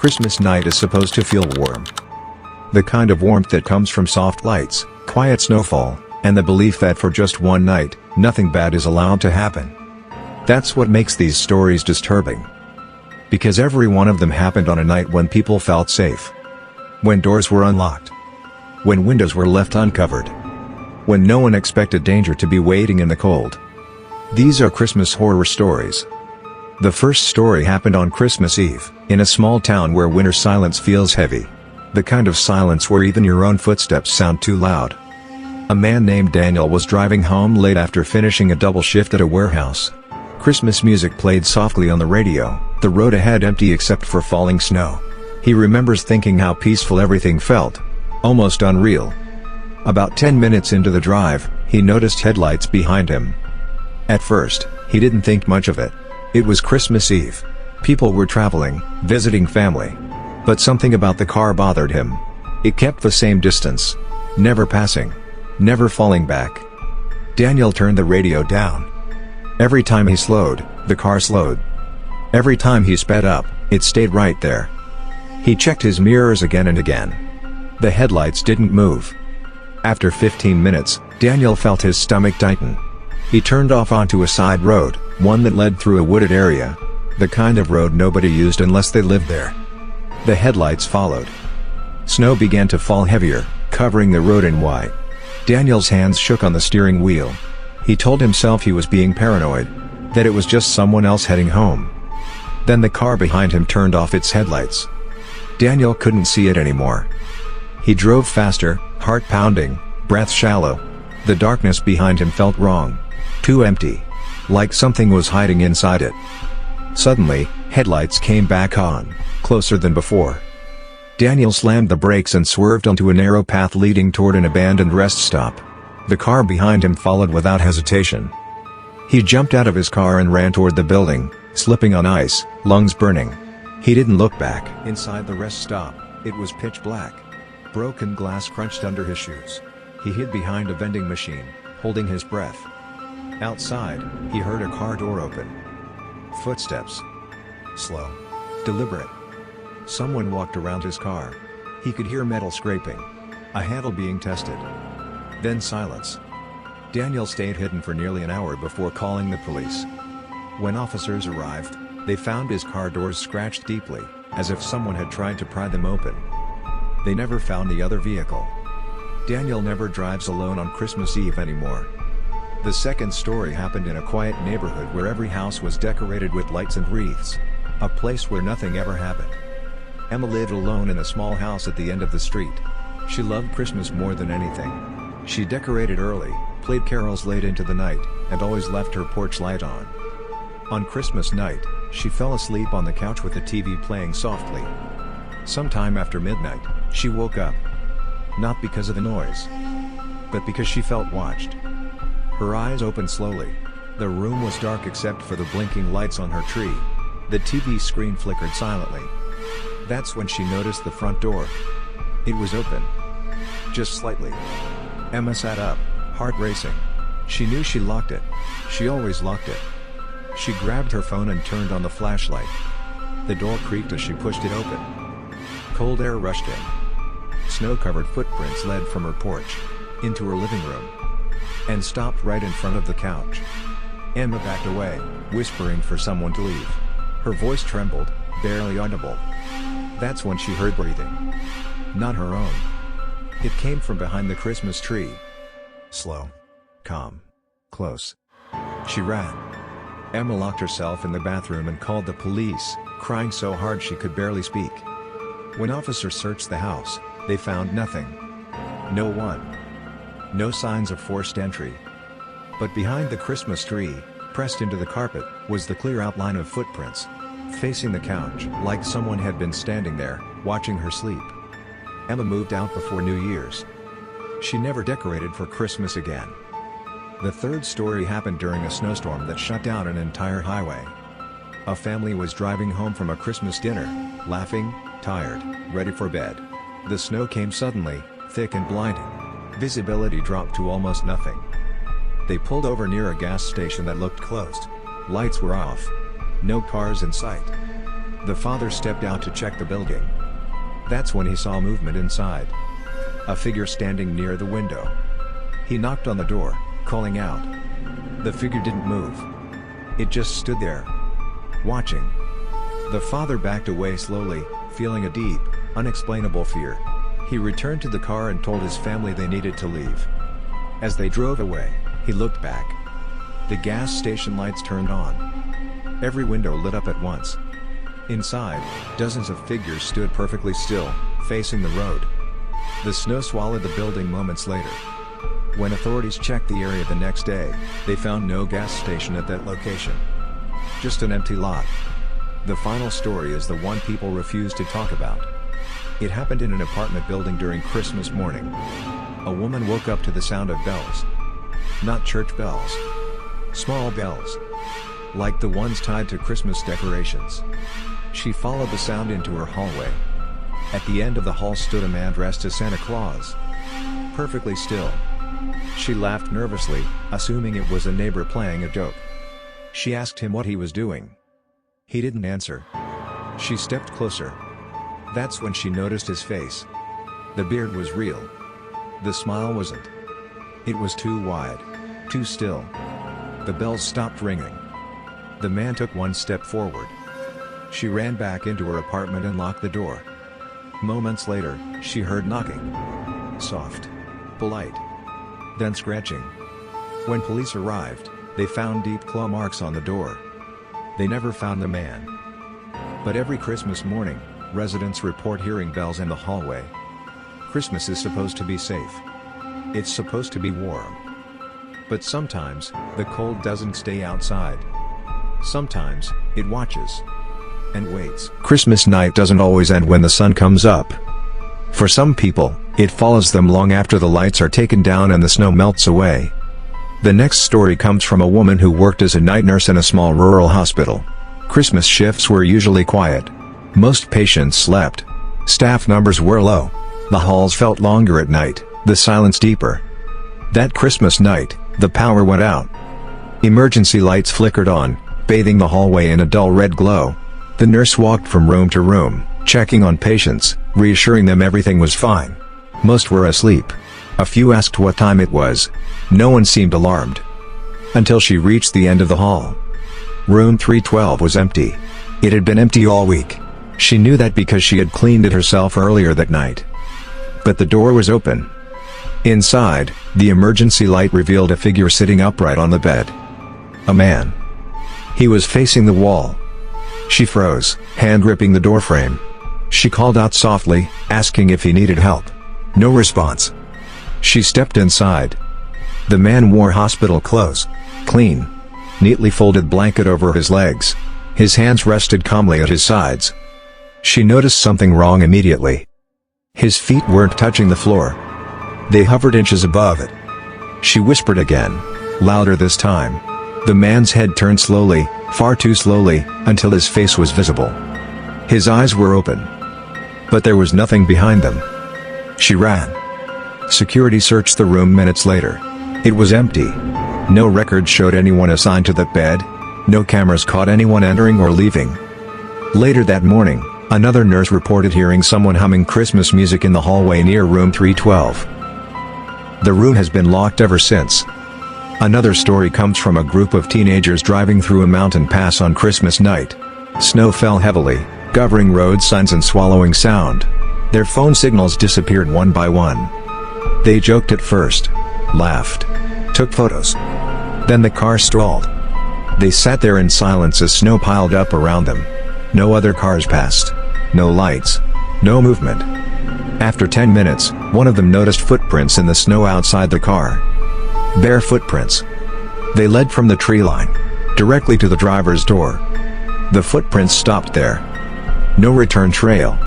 Christmas night is supposed to feel warm. The kind of warmth that comes from soft lights, quiet snowfall, and the belief that for just one night, nothing bad is allowed to happen. That's what makes these stories disturbing. Because every one of them happened on a night when people felt safe. When doors were unlocked. When windows were left uncovered. When no one expected danger to be waiting in the cold. These are Christmas horror stories. The first story happened on Christmas Eve, in a small town where winter silence feels heavy. The kind of silence where even your own footsteps sound too loud. A man named Daniel was driving home late after finishing a double shift at a warehouse. Christmas music played softly on the radio, the road ahead empty except for falling snow. He remembers thinking how peaceful everything felt. Almost unreal. About 10 minutes into the drive, he noticed headlights behind him. At first, he didn't think much of it. It was Christmas Eve. People were traveling, visiting family. But something about the car bothered him. It kept the same distance. Never passing. Never falling back. Daniel turned the radio down. Every time he slowed, the car slowed. Every time he sped up, it stayed right there. He checked his mirrors again and again. The headlights didn't move. After 15 minutes, Daniel felt his stomach tighten. He turned off onto a side road, one that led through a wooded area. The kind of road nobody used unless they lived there. The headlights followed. Snow began to fall heavier, covering the road in white. Daniel's hands shook on the steering wheel. He told himself he was being paranoid, that it was just someone else heading home. Then the car behind him turned off its headlights. Daniel couldn't see it anymore. He drove faster, heart pounding, breath shallow. The darkness behind him felt wrong. Too empty. Like something was hiding inside it. Suddenly, headlights came back on, closer than before. Daniel slammed the brakes and swerved onto a narrow path leading toward an abandoned rest stop. The car behind him followed without hesitation. He jumped out of his car and ran toward the building, slipping on ice, lungs burning. He didn't look back. Inside the rest stop, it was pitch black. Broken glass crunched under his shoes. He hid behind a vending machine, holding his breath. Outside, he heard a car door open. Footsteps. Slow. Deliberate. Someone walked around his car. He could hear metal scraping. A handle being tested. Then silence. Daniel stayed hidden for nearly an hour before calling the police. When officers arrived, they found his car doors scratched deeply, as if someone had tried to pry them open. They never found the other vehicle. Daniel never drives alone on Christmas Eve anymore. The second story happened in a quiet neighborhood where every house was decorated with lights and wreaths. A place where nothing ever happened. Emma lived alone in a small house at the end of the street. She loved Christmas more than anything. She decorated early, played carols late into the night, and always left her porch light on. On Christmas night, she fell asleep on the couch with the TV playing softly. Sometime after midnight, she woke up. Not because of the noise, but because she felt watched. Her eyes opened slowly. The room was dark except for the blinking lights on her tree. The TV screen flickered silently. That's when she noticed the front door. It was open. Just slightly. Emma sat up, heart racing. She knew she locked it. She always locked it. She grabbed her phone and turned on the flashlight. The door creaked as she pushed it open. Cold air rushed in. Snow-covered footprints led from her porch, into her living room, and stopped right in front of the couch. Emma backed away, whispering for someone to leave. Her voice trembled, barely audible. That's when she heard breathing. Not her own. It came from behind the Christmas tree. Slow. Calm. Close. She ran. Emma locked herself in the bathroom and called the police, crying so hard she could barely speak. When officers searched the house, they found nothing. No one. No signs of forced entry. But behind the Christmas tree, pressed into the carpet, was the clear outline of footprints. Facing the couch, like someone had been standing there, watching her sleep. Emma moved out before New Year's. She never decorated for Christmas again. The third story happened during a snowstorm that shut down an entire highway. A family was driving home from a Christmas dinner, laughing, tired, ready for bed. The snow came suddenly, thick and blinding. Visibility dropped to almost nothing. They pulled over near a gas station that looked closed. Lights were off. No cars in sight. The father stepped out to check the building. That's when he saw movement inside. A figure standing near the window. He knocked on the door, calling out. The figure didn't move. It just stood there, watching. The father backed away slowly, feeling a deep, unexplainable fear. He returned to the car and told his family they needed to leave. As they drove away, he looked back. The gas station lights turned on. Every window lit up at once. Inside, dozens of figures stood perfectly still, facing the road. The snow swallowed the building moments later. When authorities checked the area the next day, they found no gas station at that location. Just an empty lot. The final story is the one people refuse to talk about. It happened in an apartment building during Christmas morning. A woman woke up to the sound of bells. Not church bells. Small bells. Like the ones tied to Christmas decorations. She followed the sound into her hallway. At the end of the hall stood a man dressed as Santa Claus. Perfectly still. She laughed nervously, assuming it was a neighbor playing a joke. She asked him what he was doing. He didn't answer. She stepped closer. That's when she noticed his face. The beard was real. The smile wasn't. It was too wide. Too still. The bells stopped ringing. The man took one step forward. She ran back into her apartment and locked the door. Moments later, she heard knocking. Soft. Polite. Then scratching. When police arrived, they found deep claw marks on the door. They never found the man. But every Christmas morning, residents report hearing bells in the hallway. Christmas is supposed to be safe. It's supposed to be warm. But sometimes, the cold doesn't stay outside. Sometimes, it watches. And waits. Christmas night doesn't always end when the sun comes up. For some people, it follows them long after the lights are taken down and the snow melts away. The next story comes from a woman who worked as a night nurse in a small rural hospital. Christmas shifts were usually quiet. Most patients slept. Staff numbers were low. The halls felt longer at night, the silence deeper. That Christmas night, the power went out. Emergency lights flickered on, bathing the hallway in a dull red glow. The nurse walked from room to room, checking on patients, reassuring them everything was fine. Most were asleep. A few asked what time it was. No one seemed alarmed. Until she reached the end of the hall. Room 312 was empty. It had been empty all week. She knew that because she had cleaned it herself earlier that night. But the door was open. Inside, the emergency light revealed a figure sitting upright on the bed. A man. He was facing the wall. She froze, hand gripping the doorframe. She called out softly, asking if he needed help. No response. She stepped inside. The man wore hospital clothes. Clean. Neatly folded blanket over his legs. His hands rested calmly at his sides. She noticed something wrong immediately. His feet weren't touching the floor. They hovered inches above it. She whispered again. Louder this time. The man's head turned slowly, far too slowly, until his face was visible. His eyes were open. But there was nothing behind them. She ran. Security searched the room minutes later. It was empty. No record showed anyone assigned to that bed. No cameras caught anyone entering or leaving. Later that morning, another nurse reported hearing someone humming Christmas music in the hallway near room 312. The room has been locked ever since. Another story comes from a group of teenagers driving through a mountain pass on Christmas night. Snow fell heavily, covering road signs and swallowing sound. Their phone signals disappeared one by one. They joked at first, laughed, took photos. Then the car stalled. They sat there in silence as snow piled up around them. No other cars passed. No lights. No movement. After 10 minutes, one of them noticed footprints in the snow outside the car. Bare footprints. They led from the tree line, directly to the driver's door. The footprints stopped there. No return trail.